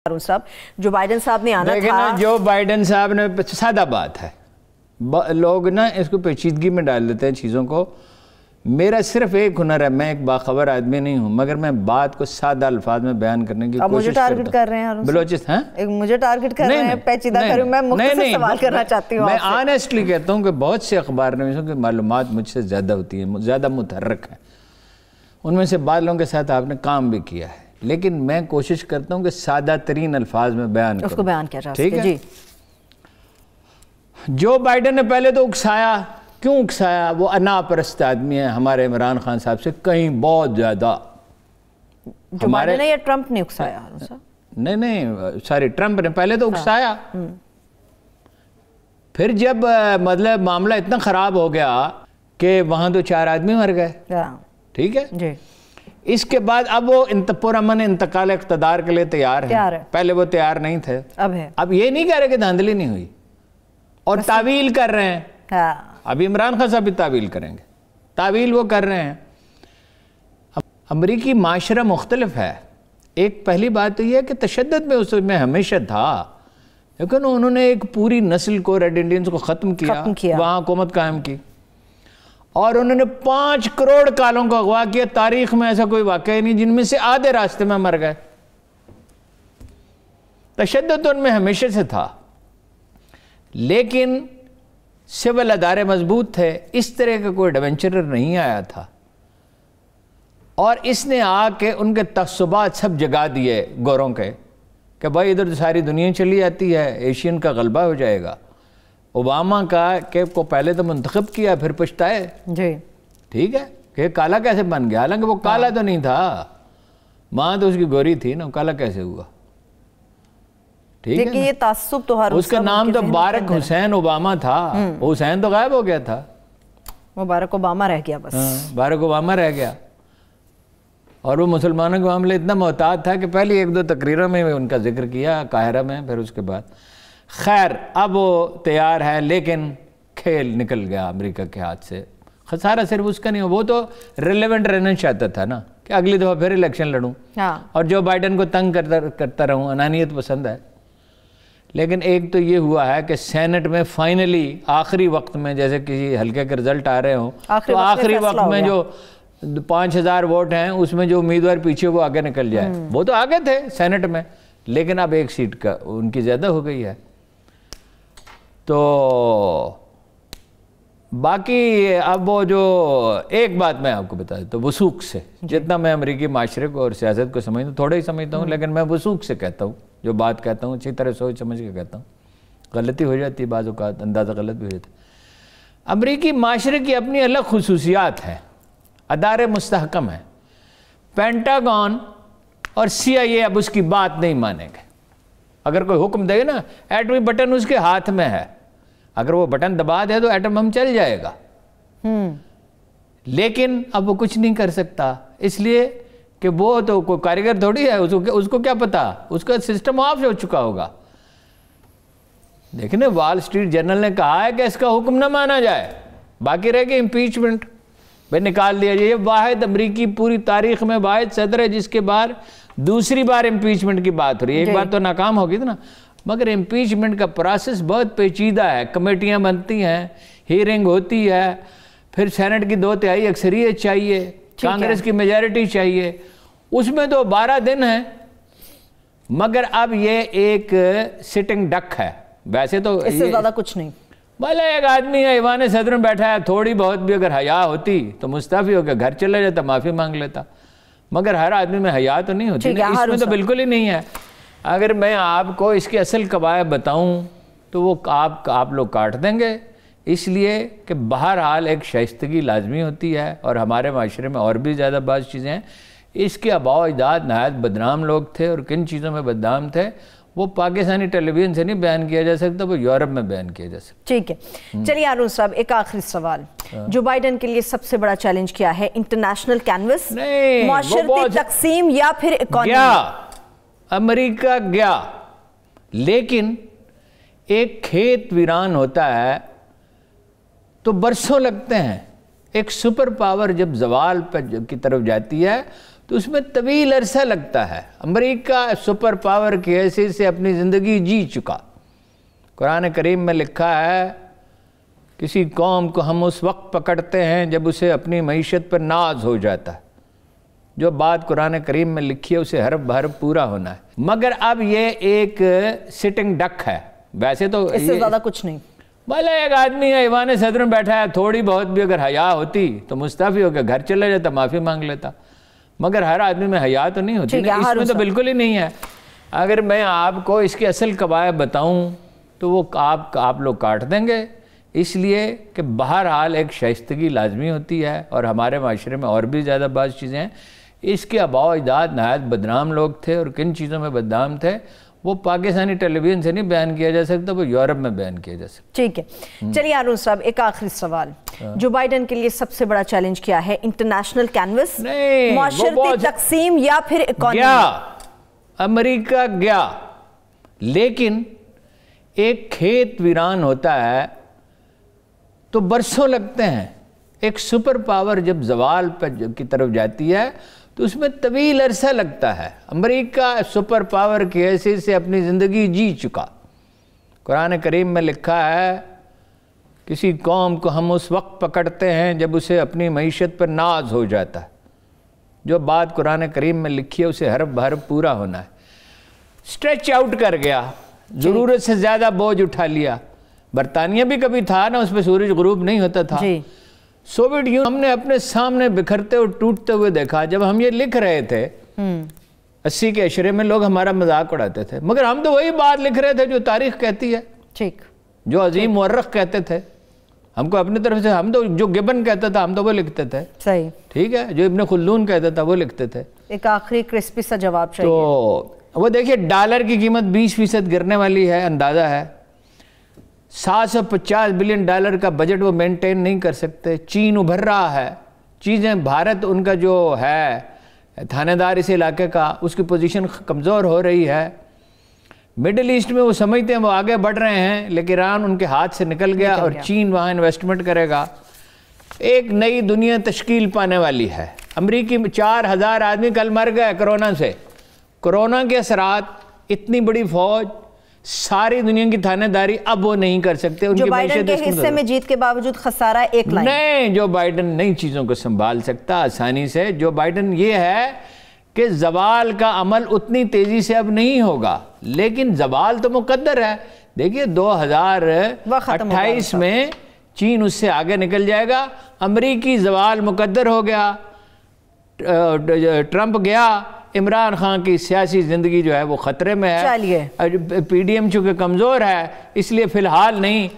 صاحب Joe Biden صاحب نے آنا تھا، جو بائیڈن صاحب نے سادہ بات ہے، لوگ نا اس کو پیچیدگی میں ڈال دیتے ہیں چیزوں کو۔ میرا صرف ایک ہنر ہے، میں ایک باخبر آدمی نہیں ہوں، مگر میں بات کو سادہ الفاظ میں بیان کرنے کی کوشش کرتا ہوں۔ مجھے ٹارگٹ کر رہے ہیں بلوچستان، مجھے ٹارگٹ کر رہے ہیں، پیچیدہ کروں، میں مختصر سوال کرنا چاہتی ہوں۔ میں آنیسٹلی کہتا ہوں کہ بہت سے اخبار نویسوں کی معلومات مجھ سے زیادہ ہوتی ہیں، زیادہ متحرک ہیں، ان میں سے بعض لوگوں کے ساتھ آپ نے کام بھی کیا ہے، لیکن میں کوشش کرتا ہوں کہ سادہ ترین الفاظ میں بیان کروں، اس کو بیان کیا جا سکے۔ جی، جو بائیڈن نے پہلے تو اکسایا، کیوں اکسایا؟ وہ انا پرست آدمی ہے، ہمارے عمران خان صاحب سے کہیں بہت زیادہ۔ جو بائیڈن نے یا ٹرمپ نے اکسایا؟ نہیں ساری ٹرمپ نے پہلے تو اکسایا، پھر جب مطلب معاملہ اتنا خراب ہو گیا کہ وہاں تو 4 آدمی مر گئے، ٹھیک ہے جی، اس کے بعد اب وہ پرامن انتقال اقتدار کے لیے تیار ہے، پہلے وہ تیار نہیں تھے، اب یہ نہیں کہہ رہے کہ دھاندلی نہیں ہوئی، اور تعویل کر رہے ہیں۔ ابھی عمران خان صاحب بھی تعویل کریں گے، تعویل وہ کر رہے ہیں۔ امریکی معاشرہ مختلف ہے، ایک پہلی بات تو یہ ہے کہ تشدد میں اس میں ہمیشہ تھا، لیکن انہوں نے ایک پوری نسل کو، ریڈ انڈینز کو ختم کیا، وہاں حکومت قائم کی، اور انہوں نے 5 کروڑ کالوں کو اغوا کیا۔ تاریخ میں ایسا کوئی واقعہ نہیں جن میں سے آدھے راستے میں مر گئے۔ تشدد ان میں ہمیشہ سے تھا، لیکن سول ادارے مضبوط تھے، اس طرح کا کوئی ایڈونچرر نہیں آیا تھا، اور اس نے آ کے ان کے تعصبات سب جگا دیے گوروں کے، کہ بھائی ادھر ساری دنیا چلی جاتی ہے، ایشین کا غلبہ ہو جائے گا۔ اوباما کا کہ کو پہلے تو منتخب کیا، پھر پچھتائے، جی ٹھیک ہے، کہ کالا کیسے بن گیا، حالانکہ وہ کالا تو نہیں تھا، ماں تو اس کی گوری تھی نا، کالا کیسے ہوا؟ ٹھیک ہے، یہ تعصب تو ہر اس کا نام تو بارک حسین اوباما تھا، حسین تو غائب ہو گیا تھا، وہ بارک اوباما رہ گیا، بس بارک اوباما رہ گیا۔ اور وہ مسلمانوں کے معاملے اتنا محتاط تھا کہ پہلی 1-2 تقریروں میں ان کا ذکر کیا قاہرہ میں، پھر اس کے بعد خیر اب وہ تیار ہے، لیکن کھیل نکل گیا امریکہ کے ہاتھ سے۔ خسارہ صرف اس کا نہیں ہو، وہ تو ریلیونٹ رہنا چاہتا تھا نا، کہ اگلی دفعہ پھر الیکشن لڑوں اور جو بائیڈن کو تنگ کرتا رہوں، انانیت پسند ہے۔ لیکن ایک تو یہ ہوا ہے کہ سینٹ میں فائنلی آخری وقت میں، جیسے کسی حلقے کے رزلٹ آ رہے ہوں تو آخری وقت میں جو 5000 ووٹ ہیں، اس میں جو امیدوار پیچھے وہ آگے نکل جائے، وہ تو آگے تھے سینٹ میں، لیکن اب 1 سیٹ کا ان کی زیادہ ہو گئی ہے۔ تو باقی اب وہ جو ایک بات میں آپ کو بتا دیتا ہوں، وثوق سے، جتنا میں امریکی معاشرے کو اور سیاست کو سمجھتا ہوں، تھوڑا ہی سمجھتا ہوں، لیکن میں وثوق سے کہتا ہوں، جو بات کہتا ہوں اچھی طرح سوچ سمجھ کے کہتا ہوں، غلطی ہو جاتی ہے بعض اوقات، اندازہ غلط بھی ہو جاتا ہے۔ امریکی معاشرے کی اپنی الگ خصوصیات ہیں، ادارے مستحکم ہیں، پینٹاگون اور CIA اب اس کی بات نہیں مانیں گے۔ اگر کوئی حکم دے نا، ایٹمی بٹن اس کے ہاتھ میں ہے، اگر وہ بٹن دبا دے تو ایٹم بم چل جائے گا، لیکن اب وہ کچھ نہیں کر سکتا، اس لیے کہ وہ تو کوئی کاریگر تھوڑی ہے، اس کو کیا پتا، اس کا سسٹم آف ہو چکا ہوگا۔ دیکھیں وال اسٹریٹ جرنل نے کہا ہے کہ اس کا حکم نہ مانا جائے، باقی رہ گئی امپیچمنٹ، بھائی نکال دیا جائے۔ یہ واحد امریکی پوری تاریخ میں واحد صدر ہے جس کے بعد دوسری بار امپیچمنٹ کی بات ہو رہی ہے، ایک بار تو ناکام ہو گئی تھی نا، مگر امپیچمنٹ کا پروسیس بہت پیچیدہ ہے، کمیٹیاں بنتی ہیں، ہیرنگ ہوتی ہے، پھر سینٹ کی 2/3 اکثریت چاہیے، کانگریس کی میجارٹی چاہیے، اس میں تو 12 دن ہیں، مگر اب یہ ایک سٹنگ ڈک ہے، ویسے تو اس سے زیادہ کچھ نہیں۔ بھلے ایک آدمی ہے ایوان صدر میں بیٹھا ہے، تھوڑی بہت بھی اگر حیا ہوتی تو مستعفی ہو کے گھر چلا جاتا، معافی مانگ لیتا، مگر ہر آدمی میں حیا تو نہیں ہوتی، اس میں تو بالکل ہی نہیں ہے۔ اگر میں آپ کو اس کے اصل قواعد بتاؤں تو وہ آپ لوگ کاٹ دیں گے، اس لیے کہ بہرحال ایک شائستگی لازمی ہوتی ہے، اور ہمارے معاشرے میں اور بھی زیادہ بعض چیزیں ہیں۔ اس کے آباء و اجداد نہایت بدنام لوگ تھے، اور کن چیزوں میں بدنام تھے وہ پاکستانی ٹیلی ویژن سے نہیں بیان کیا جا سکتا، وہ یورپ میں بیان کیا جا سکتا۔ ٹھیک ہے، چلیے ہارون صاحب ایک آخری سوال، جو بائیڈن کے لیے سب سے بڑا چیلنج کیا ہے؟ انٹرنیشنل کینوس، معاشرتی تقسیم، یا پھر اکانومی؟ امریکہ گیا، لیکن ایک کھیت ویران ہوتا ہے تو برسوں لگتے ہیں۔ ایک سپر پاور جب زوال کی طرف جاتی ہے تو اس میں طویل عرصہ لگتا ہے۔ امریکہ سپر پاور کی حیثیت سے اپنی زندگی جی چکا۔ قرآن کریم میں لکھا ہے کسی قوم کو ہم اس وقت پکڑتے ہیں جب اسے اپنی معیشت پر ناز ہو جاتا ہے۔ جو بات قرآن کریم میں لکھی ہے اسے حرف بحرف پورا ہونا ہے۔ مگر اب یہ ایک سٹنگ ڈک ہے، ویسے تو اس سے زیادہ کچھ نہیں۔ بھلا ایک آدمی ہے ایوان صدر میں بیٹھا ہے، تھوڑی بہت بھی اگر حیا ہوتی تو مستعفی ہو کے گھر چلا جاتا، معافی مانگ لیتا، مگر ہر آدمی میں حیا تو نہیں ہوتی، اس میں تو بالکل ہی نہیں ہے۔ اگر میں آپ کو اس کے اصل قواعد بتاؤں تو وہ آپ لوگ کاٹ دیں گے، اس لیے کہ بہرحال ایک شائستگی لازمی ہوتی ہے، اور ہمارے معاشرے میں اور بھی زیادہ بعض چیزیں ہیں۔ اس کے آباء و اجداد نہایت بدنام لوگ تھے، اور کن چیزوں میں بدنام تھے وہ پاکستانی ٹیلی ویژن سے نہیں بیان کیا جا سکتا، وہ یورپ میں بیان کیا جا سکتا۔ ٹھیک ہے، چلیے ہارون صاحب ایک آخری سوال، جو بائیڈن کے لیے سب سے بڑا چیلنج کیا ہے؟ انٹرنیشنل کینوس، معاشرتی تقسیم یا پھر اکانومی؟ امریکہ گیا، لیکن ایک کھیت ویران ہوتا ہے تو برسوں لگتے ہیں۔ ایک سپر پاور جب زوال کی طرف جاتی ہے تو اس میں طویل عرصہ لگتا ہے۔ امریکہ سپر پاور کی حیثیت سے اپنی زندگی جی چکا۔ قرآن کریم میں لکھا ہے کسی قوم کو ہم اس وقت پکڑتے ہیں جب اسے اپنی معیشت پر ناز ہو جاتا ہے۔ جو بات قرآن کریم میں لکھی ہے اسے حرف بحرف پورا ہونا ہے۔ سٹریچ آؤٹ کر گیا، ضرورت سے زیادہ بوجھ اٹھا لیا۔ برطانیہ بھی کبھی تھا نا، اس پہ سورج غروب نہیں ہوتا تھا۔ سوویت یونین ہم نے اپنے سامنے بکھرتے اور ٹوٹتے ہوئے دیکھا۔ جب ہم یہ لکھ رہے تھے 80 کے عشرے میں، لوگ ہمارا مذاق اڑاتے تھے، مگر ہم تو وہی بات لکھ رہے تھے جو تاریخ کہتی ہے، ٹھیک، جو عظیم مورخ کہتے تھے۔ ہم کو اپنی طرف سے، ہم تو جو گبن کہتا تھا ہم تو وہ لکھتے تھے، صحیح، ٹھیک ہے، جو ابن خلدون کہتا تھا وہ لکھتے تھے۔ ایک آخری کرسپی سا جواب چاہیے۔ تو وہ دیکھیے ڈالر کی قیمت 20% گرنے والی ہے، اندازہ ہے 750 بلین ڈالر کا بجٹ وہ مینٹین نہیں کر سکتے۔ چین ابھر رہا ہے، چیزیں بھارت ان کا جو ہے تھانے دار اس علاقے کا، اس کی پوزیشن کمزور ہو رہی ہے۔ مڈل ایسٹ میں وہ سمجھتے ہیں وہ آگے بڑھ رہے ہیں، لیکن ایران ان کے ہاتھ سے نکل گیا اور چین وہاں انویسٹمنٹ کرے گا۔ ایک نئی دنیا تشکیل پانے والی ہے۔ امریکی 4000 آدمی کل مر گئے کرونا سے۔ کرونا کے اثرات، اتنی بڑی فوج، ساری دنیا کی تھانے داری اب وہ نہیں کر سکتے۔ جو بائیڈن کے حصے میں جیت کے باوجود خسارہ ایک لائن نہیں، جو بائیڈن نئی چیزوں کو سنبھال سکتا آسانی سے۔ جو بائیڈن یہ ہے کہ زوال کا عمل اتنی تیزی سے اب نہیں ہوگا، لیکن زوال تو مقدر ہے۔ دیکھیے 2028 میں چین اس سے آگے نکل جائے گا۔ امریکی زوال مقدر ہو گیا، ٹرمپ گیا، عمران خان کی سیاسی زندگی جو ہے وہ خطرے میں ہے۔ پی ڈی ایم چونکہ کمزور ہے اس لیے فی الحال نہیں